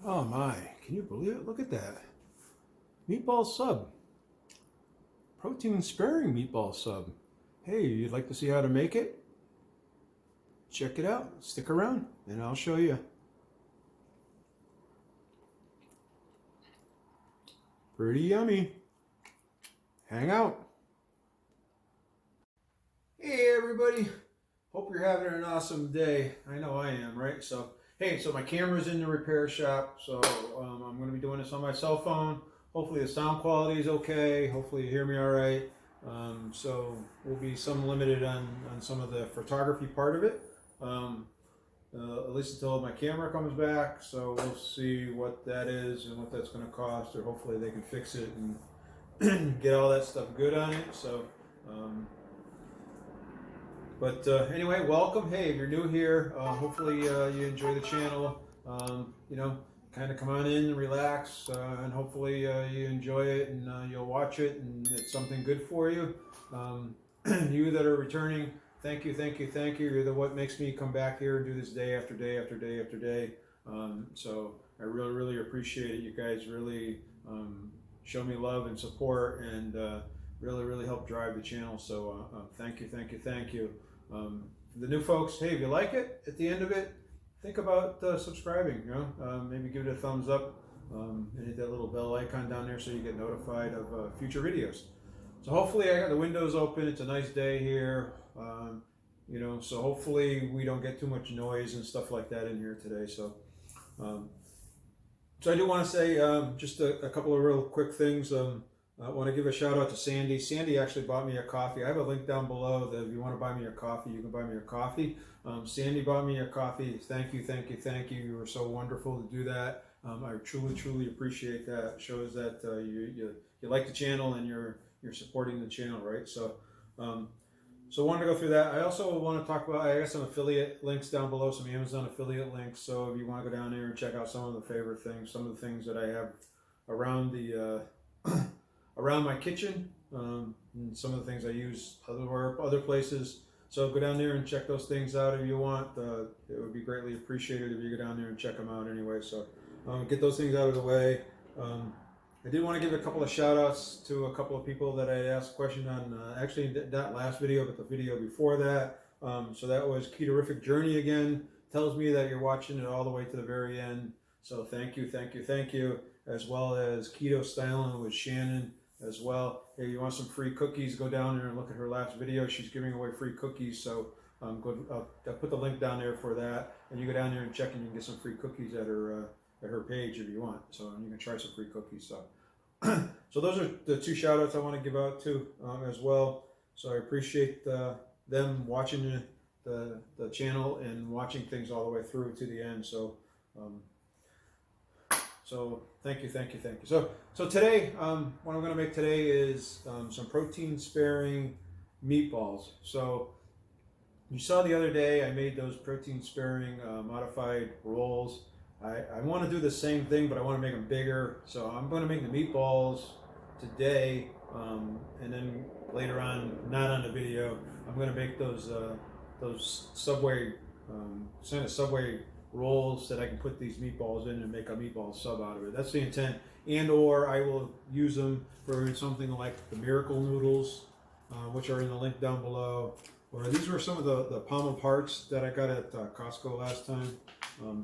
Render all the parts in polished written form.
Oh my, can you believe it? Look at that. Meatball sub. Protein sparing meatball sub. Hey, you'd like to see how to make it? Check it out. Stick around and I'll show you. Pretty yummy. Hang out. Hey everybody. Hope you're having an awesome day. I know I am, right? So, hey, so my camera's in the repair shop. So I'm going to be doing this on my cell phone. Hopefully the sound quality is okay. Hopefully you hear me all right. So we'll be some limited on some of the photography part of it. At least until my camera comes back. So we'll see what that is and what that's going to cost, or hopefully they can fix it and get all that stuff good on it. So, anyway, welcome. Hey, if you're new here, hopefully you enjoy the channel. Kind of come on in and relax, and hopefully you enjoy it and you'll watch it and it's something good for you. You that are returning, thank you, thank you, thank you. You're what makes me come back here and do this day after day after day after day. So I really, really appreciate it. You guys really show me love and support and really, really help drive the channel. So thank you, thank you, thank you. For the new folks, hey, if you like it, at the end of it, think about subscribing. Maybe give it a thumbs up and hit that little bell icon down there so you get notified of future videos. So hopefully I got the windows open. It's a nice day here. So hopefully we don't get too much noise and stuff like that in here today. So I do want to say just a couple of real quick things. I want to give a shout out to Sandy. Sandy actually bought me a coffee. I have a link down below that if you want to buy me a coffee, you can buy me a coffee. Sandy bought me a coffee. Thank you, thank you, thank you. You were so wonderful to do that. I truly, truly appreciate that. It shows that you like the channel and you're supporting the channel, right? So I wanted to go through that. I also want to talk about, I got some affiliate links down below, some Amazon affiliate links. So if you want to go down there and check out some of the favorite things, some of the things that I have around the around my kitchen, and some of the things I use other places. So go down there and check those things out if you want. It would be greatly appreciated if you go down there and check them out anyway. So get those things out of the way. I did want to give a couple of shout outs to a couple of people that I asked a question on, actually not last video, but the video before that. So that was Ketorific Journey again. Tells me that you're watching it all the way to the very end. So thank you, thank you, thank you. As well as Keto Stylin with Shannon as well. Hey, you want some free cookies, go down there and look at her last video. She's giving away free cookies. So I'll put the link down there for that. And you go down there and check and you can get some free cookies at her page if you want. So you can try some free cookies. So so those are the two shout outs I want to give out to as well. So I appreciate them watching the channel and watching things all the way through to the end. So so thank you, thank you, thank you. So today, what I'm going to make today is some protein sparing meatballs. So you saw the other day I made those protein sparing modified rolls. I want to do the same thing, but I want to make them bigger. So I'm going to make the meatballs today, and then later on, not on the video, I'm going to make those Subway Subway rolls that I can put these meatballs in and make a meatball sub out of it. That's the intent. And or I will use them for something like the Miracle noodles, which are in the link down below. Or these were some of the pommel parts that I got at Costco last time.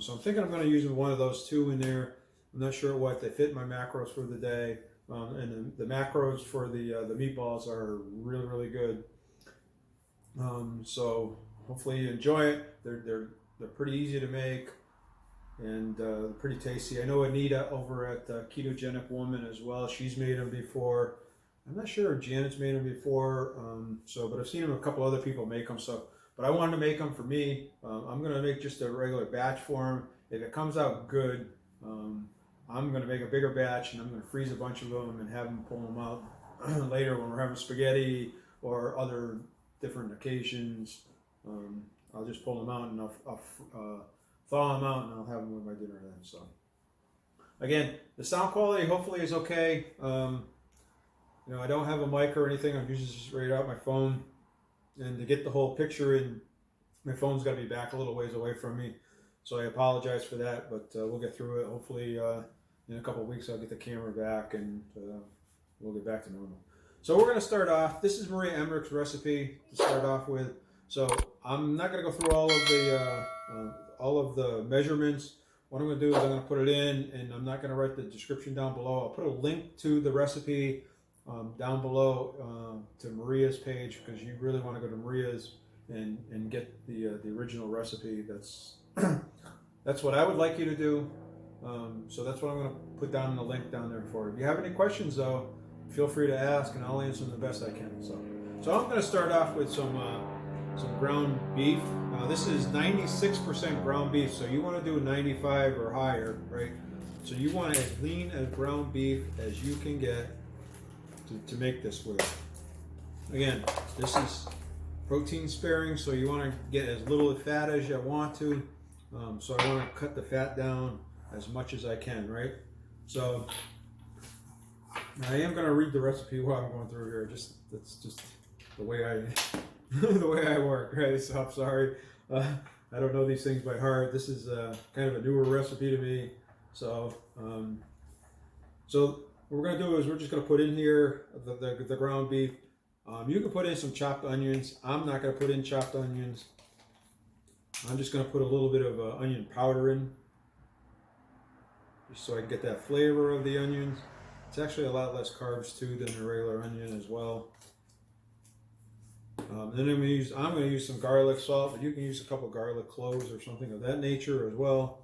So I'm thinking I'm going to use one of those two in there. I'm not sure what they fit my macros for the day. And the macros for the meatballs are really, really good. So hopefully you enjoy it. They're pretty easy to make and pretty tasty. I know Anita over at Ketogenic Woman as well. She's made them before. I'm not sure if Janet's made them before. But I've seen a couple other people make them. But I wanted to make them for me. I'm going to make just a regular batch for them. If it comes out good, I'm going to make a bigger batch and I'm going to freeze a bunch of them and have them pull them out later when we're having spaghetti or other different occasions. I'll just pull them out and I'll thaw them out and I'll have them with my dinner then. So again, the sound quality hopefully is okay. I don't have a mic or anything. I'm using just right out my phone, and to get the whole picture in, my phone's got to be back a little ways away from me. So I apologize for that, but we'll get through it. Hopefully in a couple of weeks I'll get the camera back and we'll get back to normal. So we're going to start off. This is Maria Emmerich's recipe to start off with. So I'm not going to go through all of the measurements. What I'm going to do is I'm going to put it in, and I'm not going to write the description down below. I'll put a link to the recipe down below to Maria's page, because you really want to go to Maria's and get the original recipe. That's what I would like you to do. So that's what I'm going to put down in the link down there for you. If you have any questions, though, feel free to ask, and I'll answer them the best I can. So I'm going to start off with some ground beef. This is 96% ground beef, so you want to do 95 or higher, right? So you want as lean as ground beef as you can get to make this with. Again, this is protein sparing, so you want to get as little fat as you want to. So I want to cut the fat down as much as I can, right? So I am going to read the recipe while I'm going through here. That's just the way the way I work, right? So I'm sorry. I don't know these things by heart. This is kind of a newer recipe to me. So what we're going to do is we're just going to put in here the ground beef. You can put in some chopped onions. I'm not going to put in chopped onions. I'm just going to put a little bit of onion powder in, just so I can get that flavor of the onions. It's actually a lot less carbs too than a regular onion as well. Then I'm going to use some garlic salt, but you can use a couple garlic cloves or something of that nature as well.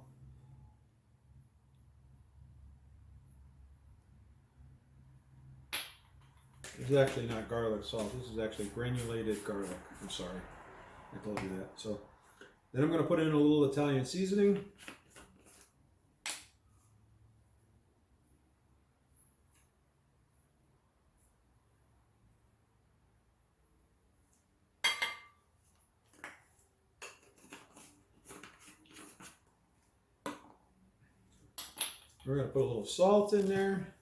This is actually not garlic salt. This is actually granulated garlic. I'm sorry, I told you that. So then I'm going to put in a little Italian seasoning. We're going to put a little salt in there.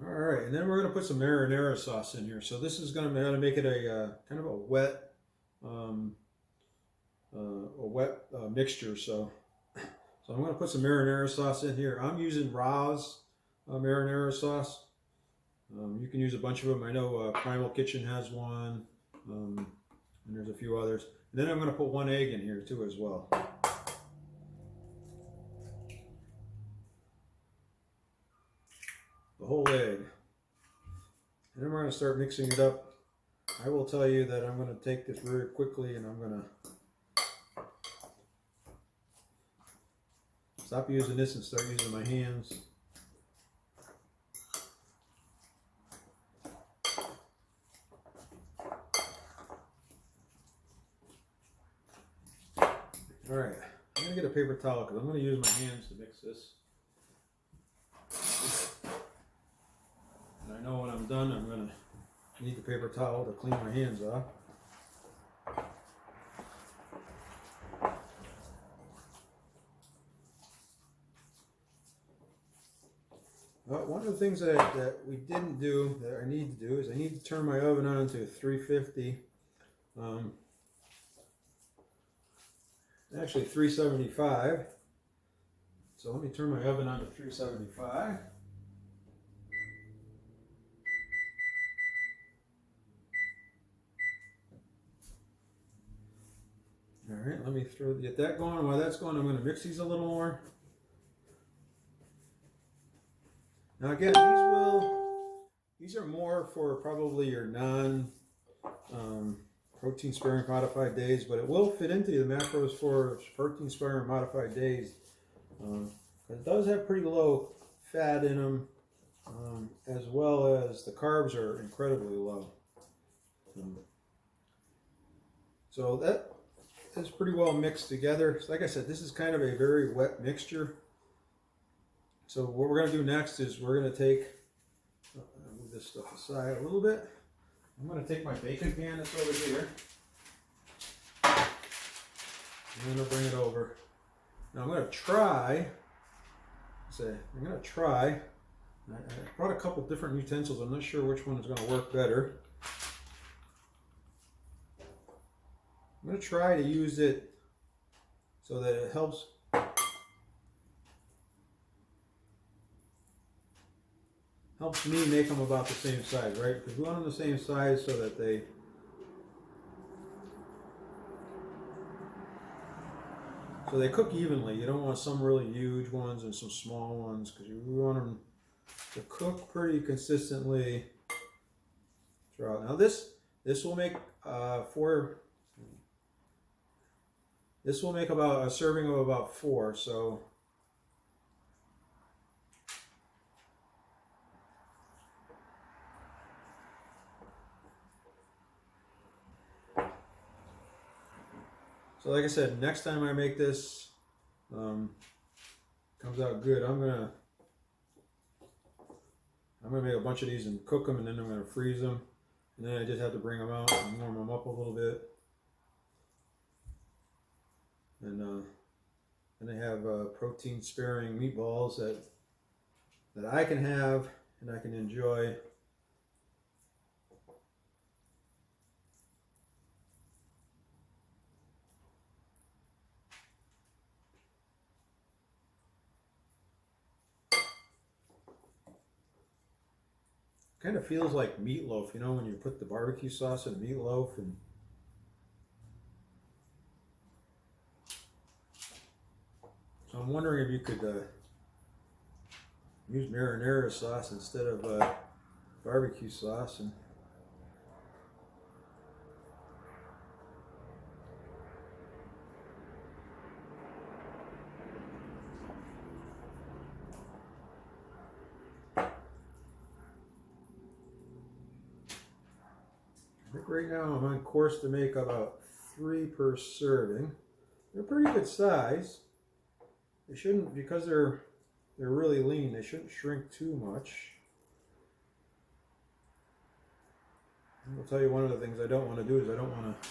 All right, and then we're going to put some marinara sauce in here. So this is going to make it a kind of a wet mixture. So I'm going to put some marinara sauce in here. I'm using Ra's marinara sauce. You can use a bunch of them. I know Primal Kitchen has one, and there's a few others. And then I'm going to put 1 egg in here too as well. The whole egg. And then we're going to start mixing it up. I will tell you that I'm going to take this very quickly, and I'm going to stop using this and start using my hands. All right, I'm going to get a paper towel because I'm going to use my hands to mix this. And I know when I'm done, I'm going to need the paper towel to clean my hands off. But one of the things that we didn't do, that I need to do, is I need to turn my oven on to 350. Actually 375. So let me turn my oven on to 375. All right, let me get that going. While that's going, I'm going to mix these a little more. Now again, these are more for probably your protein sparing modified days, but it will fit into the macros for protein sparing modified days. It does have pretty low fat in them, as well as the carbs are incredibly low. So that is pretty well mixed together. So like I said, this is kind of a very wet mixture. So what we're going to do next is we're going to take, move this stuff aside a little bit. I'm going to take my baking pan that's over here, and then I'll bring it over. Now I'm going to try. I brought a couple different utensils. I'm not sure which one is going to work better. I'm going to try to use it so that it helps me make them about the same size, right? Because we want them the same size so that they cook evenly. You don't want some really huge ones and some small ones, because you want them to cook pretty consistently throughout. Now this will make this will make about a serving of about 4. So like I said, next time I make this, comes out good, I'm gonna make a bunch of these and cook them, and then I'm gonna freeze them, and then I just have to bring them out and warm them up a little bit, and they have protein sparing meatballs that I can have and I can enjoy. Kind of feels like meatloaf, you know, when you put the barbecue sauce in meatloaf. And so I'm wondering if you could use marinara sauce instead of barbecue sauce. And right now I'm on course to make about 3 per serving. They're pretty good size. They shouldn't, because they're really lean, they shouldn't shrink too much. I'll tell you, one of the things I don't want to do is I don't want to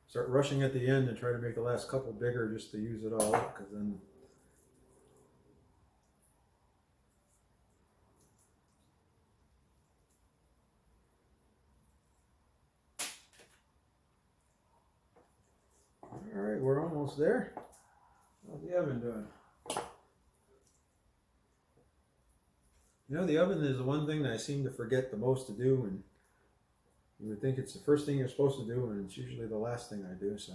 start rushing at the end and try to make the last couple bigger just to use it all up, because then Alright, we're almost there. How's the oven doing? You know, the oven is the one thing that I seem to forget the most to do, and you would think it's the first thing you're supposed to do, and it's usually the last thing I do, so.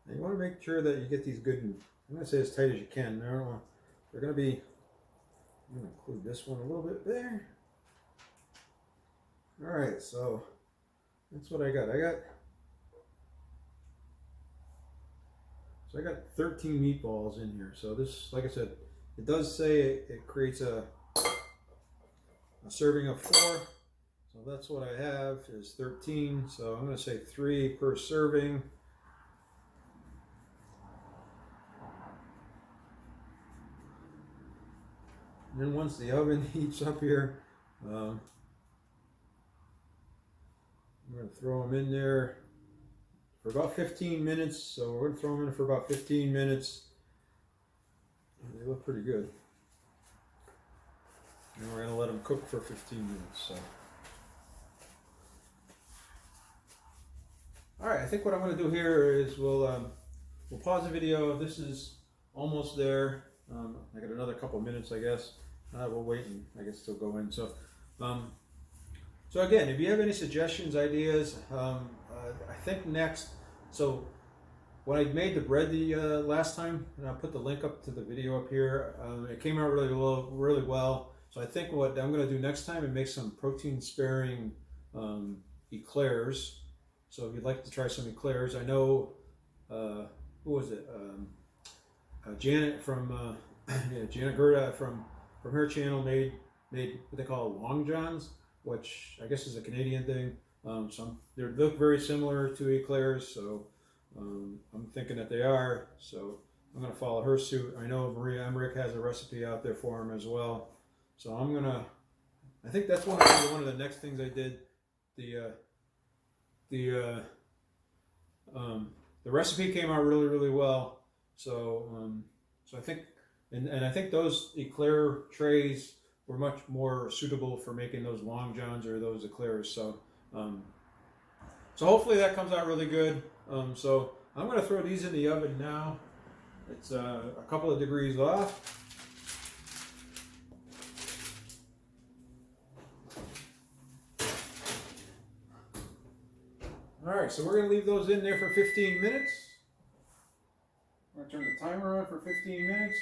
And you want to make sure that you get these good, and I'm going to say as tight as you can. They're going to be, I'm going to include this one a little bit there. All right, so that's what I got. I got 13 meatballs in here. So this, like I said, it does say it creates a serving of 4. So that's what I have is 13. So I'm going to say 3 per serving. And then once the oven heats up here, I'm going to throw them in there for about 15 minutes. So we're going to throw them in for about 15 minutes. And they look pretty good. And we're going to let them cook for 15 minutes. So. All right, I think what I'm going to do here is we'll pause the video. This is almost there. I got another couple minutes, I guess. We'll wait and I guess still go in. So, so again, if you have any suggestions, ideas, I think next. So, when I made the bread the last time, and I'll put the link up to the video up here. It came out really well. So I think what I'm going to do next time is make some protein-sparing eclairs. So if you'd like to try some eclairs, I know who was it? Janet from Janet Gerda from her channel made what they call long johns, which I guess is a Canadian thing. They look very similar to eclairs, so I'm thinking that they are. So I'm gonna follow her suit. I know Maria Emmerich has a recipe out there for him as well. So I think that's one of the next things I did. The recipe came out really, really well. So I think, and I think those eclair trays were much more suitable for making those long johns or those eclairs. So hopefully that comes out really good. So I'm going to throw these in the oven now. It's a couple of degrees off. All right, so we're going to leave those in there for 15 minutes. I'm going to turn the timer on for 15 minutes.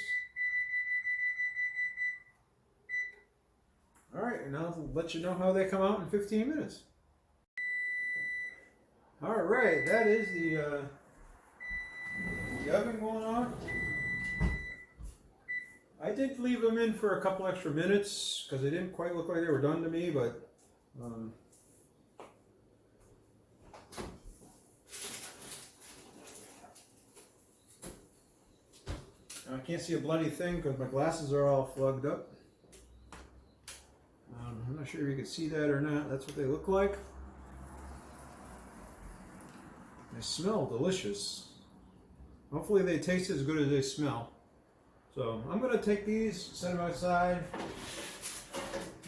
All right, and I'll let you know how they come out in 15 minutes. All right, that is the oven going on. I did leave them in for a couple extra minutes because they didn't quite look like they were done to me, but I can't see a bloody thing because my glasses are all plugged up. I'm not sure if you can see that or not. That's what they look like. They smell delicious. Hopefully they taste as good as they smell. So I'm going to take these, set them outside.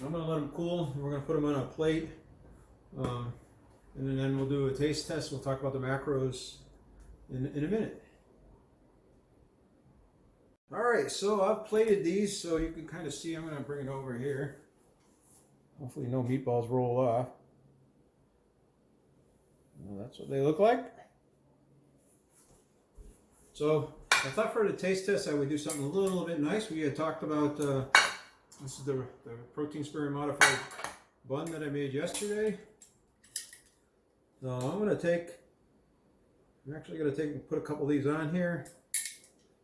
I'm going to let them cool. We're going to put them on a plate. And then we'll do a taste test. We'll talk about the macros in a minute. All right, so I've plated these so you can kind of see. I'm going to bring it over here. Hopefully no meatballs roll off. Well, that's what they look like. So I thought for the taste test I would do something a little bit nice. We had talked about, this is the protein sparing modified bun that I made yesterday. So I'm actually going to put a couple of these on here.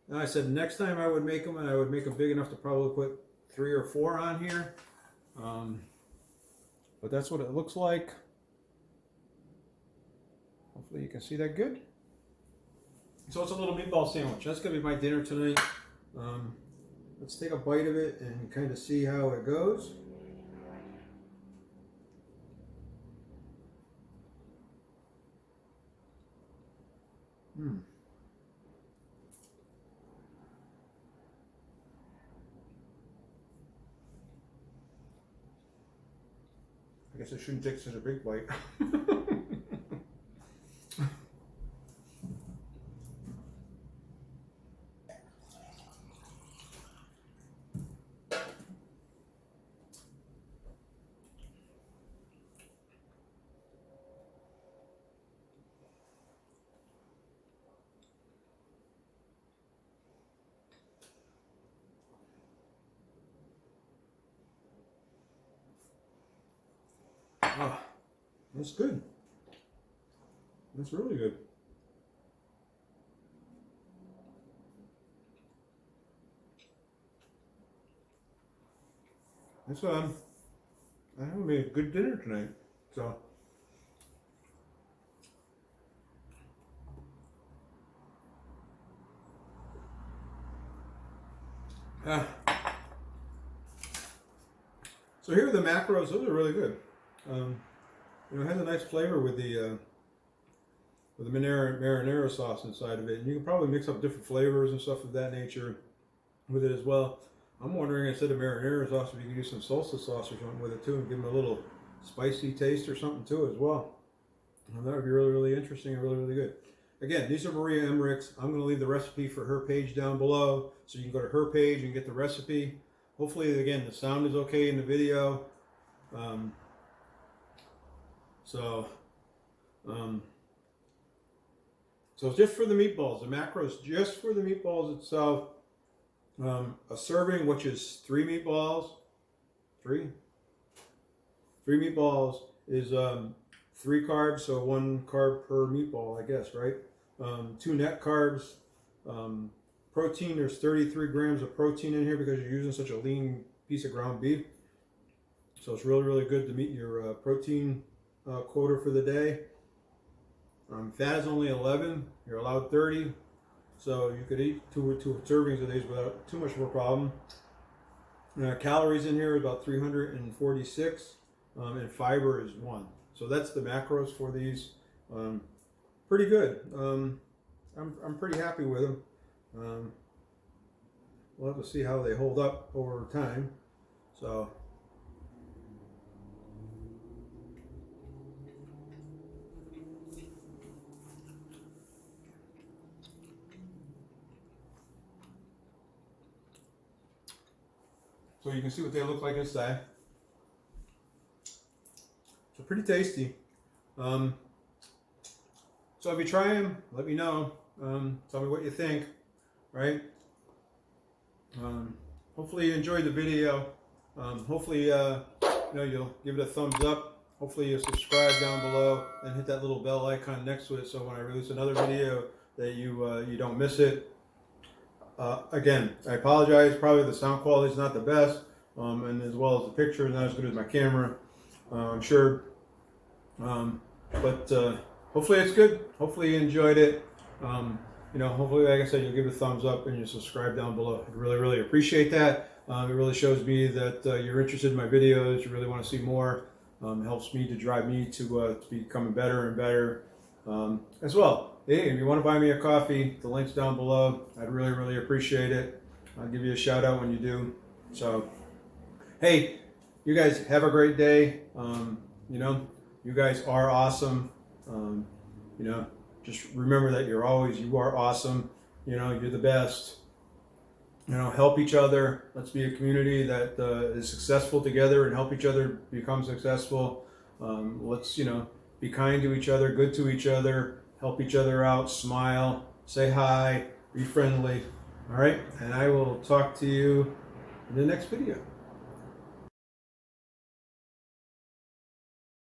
Now I said next time I would make them, and I would make them big enough to probably put 3 or 4 on here. But that's what it looks like. Hopefully you can see that good. So it's a little meatball sandwich. That's going to be my dinner tonight. Let's take a bite of it and kind of see how it goes. I guess I shouldn't take such a big bite. Oh, that's good. That's really good. That's I have made a good dinner tonight. So so here are the macros. Those are really good. You know, it has a nice flavor with the marinara sauce inside of it, and you can probably mix up different flavors and stuff of that nature with it as well. I'm wondering, instead of marinara sauce, if you could use some salsa sauce or something with it too, and give them a little spicy taste or something too as well. And that would be really, really interesting and really, really good. Again, these are Maria Emmerich's. I'm going to leave the recipe for her page down below, so you can go to her page and get the recipe. Hopefully, again, the sound is okay in the video. So just for the meatballs, the macros just for the meatballs itself. A serving, which is 3 meatballs, 3 meatballs is 3 carbs, so 1 carb per meatball, I guess, right? 2 net carbs. Protein, there's 33 grams of protein in here because you're using such a lean piece of ground beef. So it's really, really good to meet your protein quota for the day. Fat is only 11. You're allowed 30. So you could eat two servings of these without too much of a problem. Calories in here is about 346, and fiber is 1. So that's the macros for these. Pretty good. I'm pretty happy with them. We'll have to see how they hold up over time. So you can see what they look like inside. So pretty tasty. So if you try them, let me know. Tell me what you think, right? Hopefully you enjoyed the video. Hopefully you'll give it a thumbs up. Hopefully you'll subscribe down below and hit that little bell icon next to it, so when I release another video that you don't miss it. Again, I apologize. Probably the sound quality is not the best, and as well as the picture is not as good as my camera. I'm sure, but hopefully it's good. Hopefully you enjoyed it. Hopefully, like I said, you'll give it a thumbs up and you subscribe down below. I really, really appreciate that. It really shows me that you're interested in my videos. You really want to see more. Helps me to drive me to becoming better and better as well. Hey, if you want to buy me a coffee, the link's down below. I'd really, really appreciate it. I'll give you a shout out when you do. So, hey, you guys have a great day. You guys are awesome. Just remember that you are awesome. You're the best. Help each other. Let's be a community that is successful together and help each other become successful. Let's, be kind to each other, good to each other, help each other out, smile, say hi, be friendly. All right. And I will talk to you in the next video.